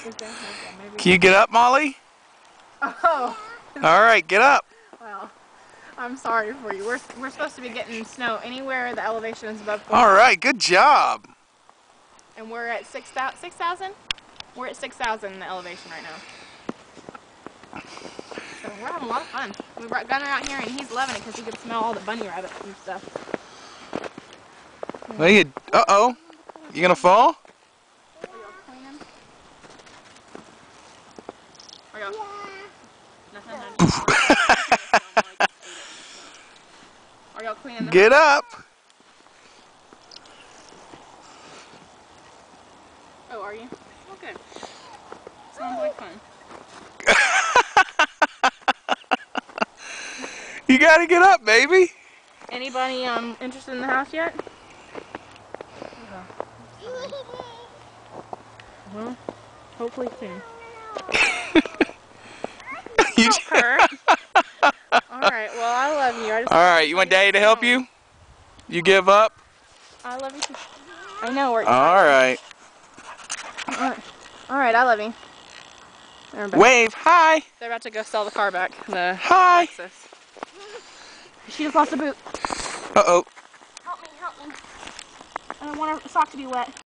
Is there? Okay, maybe. Can you get up, Molly? Oh. All right, get up. Well, I'm sorry for you. We're supposed to be getting snow anywhere the elevation is above 4. All right, good job. And we're at 6,000? We're at 6,000 in the elevation right now. So we're having a lot of fun. We brought Gunner out here and he's loving it because he can smell all the bunny rabbits and stuff. Well, uh-oh. You gonna fall? Are y'all cleaning? Are y'all? Nothing, honey. Are y'all cleaning the Get up. Oh, are you? Oh, good. Sounds like fun. You gotta get up, baby. Anybody interested in the house yet? Well, hopefully soon. Don't hurt. Alright, well I love you. Alright, you want Daddy to help you? You give up? I love you too. I know we're excited. Alright. Alright, I love you. Wave, hi. They're about to go sell the car back. The Hi. Lexus. She just lost a boot. Uh-oh. Help me, help me. I don't want her sock to be wet.